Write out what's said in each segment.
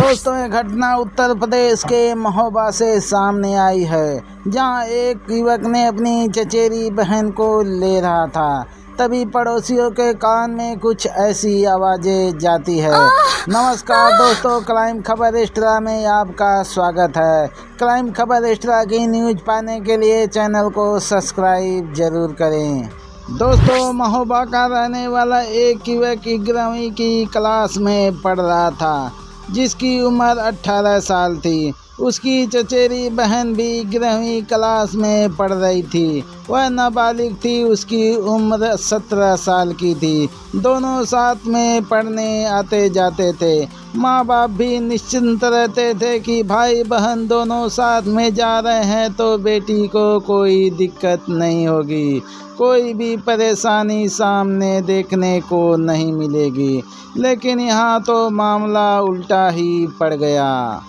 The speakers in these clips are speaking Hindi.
दोस्तों, ये घटना उत्तर प्रदेश के महोबा से सामने आई है, जहां एक युवक ने अपनी चचेरी बहन को ले रहा था। तभी पड़ोसियों के कान में कुछ ऐसी आवाज़ें जाती है। नमस्कार दोस्तों, क्राइम खबर एक्स्ट्रा में आपका स्वागत है। क्राइम खबर एक्स्ट्रा की न्यूज़ पाने के लिए चैनल को सब्सक्राइब जरूर करें। दोस्तों, महोबा का रहने वाला एक युवक 11वीं की क्लास में पढ़ रहा था, जिसकी उम्र 18 साल थी। उसकी चचेरी बहन भी 11वीं क्लास में पढ़ रही थी। वह नाबालिग थी, उसकी उम्र 17 साल की थी। दोनों साथ में पढ़ने आते जाते थे। माँ बाप भी निश्चिंत रहते थे कि भाई बहन दोनों साथ में जा रहे हैं तो बेटी को कोई दिक्कत नहीं होगी, कोई भी परेशानी सामने देखने को नहीं मिलेगी। लेकिन यहाँ तो मामला उल्टा ही पड़ गया।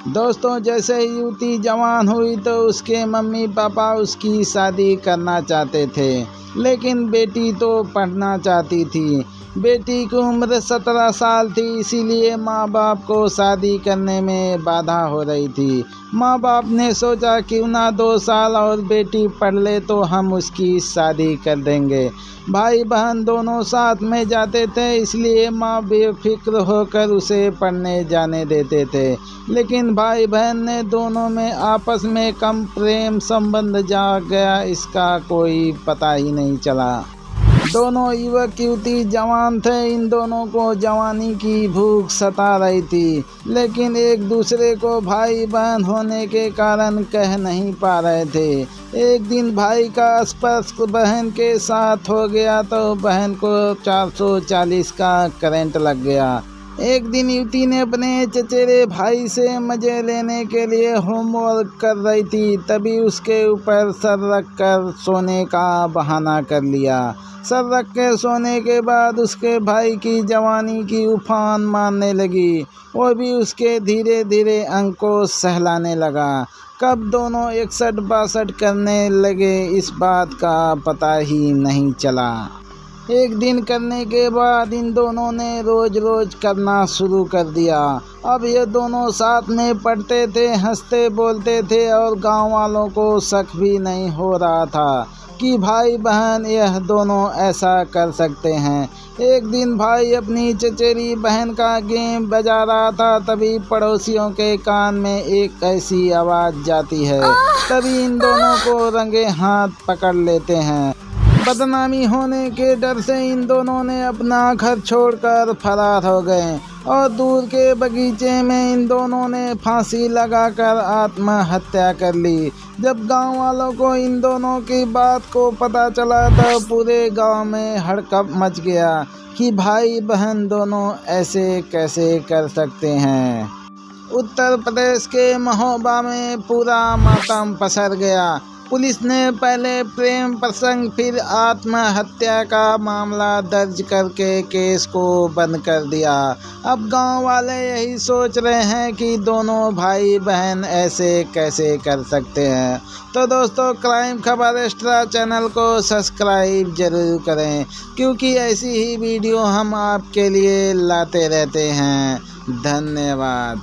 दोस्तों, जैसे युवती जवान हुई तो उसके मम्मी पापा उसकी शादी करना चाहते थे, लेकिन बेटी तो पढ़ना चाहती थी। बेटी की उम्र 17 साल थी, इसीलिए माँ बाप को शादी करने में बाधा हो रही थी। माँ बाप ने सोचा क्यों ना 2 साल और बेटी पढ़ ले तो हम उसकी शादी कर देंगे। भाई बहन दोनों साथ में जाते थे, इसलिए माँ बेफिक्र होकर उसे पढ़ने जाने देते थे। लेकिन भाई बहन ने दोनों में आपस में कम प्रेम संबंध जाग गया, इसका कोई पता ही नहीं चला। दोनों युवक युवती जवान थे, इन दोनों को जवानी की भूख सता रही थी, लेकिन एक दूसरे को भाई बहन होने के कारण कह नहीं पा रहे थे। एक दिन भाई का स्पर्श बहन के साथ हो गया तो बहन को 440 का करंट लग गया। एक दिन युवती ने अपने चचेरे भाई से मज़े लेने के लिए होमवर्क कर रही थी, तभी उसके ऊपर सर रख कर सोने का बहाना कर लिया। सर रख के सोने के बाद उसके भाई की जवानी की उफान मारने लगी। वो भी उसके धीरे धीरे अंग को सहलाने लगा। कब दोनों 61-62 करने लगे, इस बात का पता ही नहीं चला। एक दिन करने के बाद इन दोनों ने रोज रोज करना शुरू कर दिया। अब ये दोनों साथ में पढ़ते थे, हंसते बोलते थे और गांव वालों को शक भी नहीं हो रहा था कि भाई बहन यह दोनों ऐसा कर सकते हैं। एक दिन भाई अपनी चचेरी बहन का गेम बजा रहा था, तभी पड़ोसियों के कान में एक ऐसी आवाज़ जाती है। तभी इन दोनों को रंगे हाथ पकड़ लेते हैं। बदनामी होने के डर से इन दोनों ने अपना घर छोड़कर फरार हो गए और दूर के बगीचे में इन दोनों ने फांसी लगाकर आत्महत्या कर ली। जब गांव वालों को इन दोनों की बात को पता चला तो पूरे गांव में हड़कंप मच गया कि भाई बहन दोनों ऐसे कैसे कर सकते हैं। उत्तर प्रदेश के महोबा में पूरा मातम पसर गया। पुलिस ने पहले प्रेम प्रसंग फिर आत्महत्या का मामला दर्ज करके केस को बंद कर दिया। अब गांव वाले यही सोच रहे हैं कि दोनों भाई बहन ऐसे कैसे कर सकते हैं। तो दोस्तों, क्राइम खबर एक्स्ट्रा चैनल को सब्सक्राइब जरूर करें, क्योंकि ऐसी ही वीडियो हम आपके लिए लाते रहते हैं। धन्यवाद।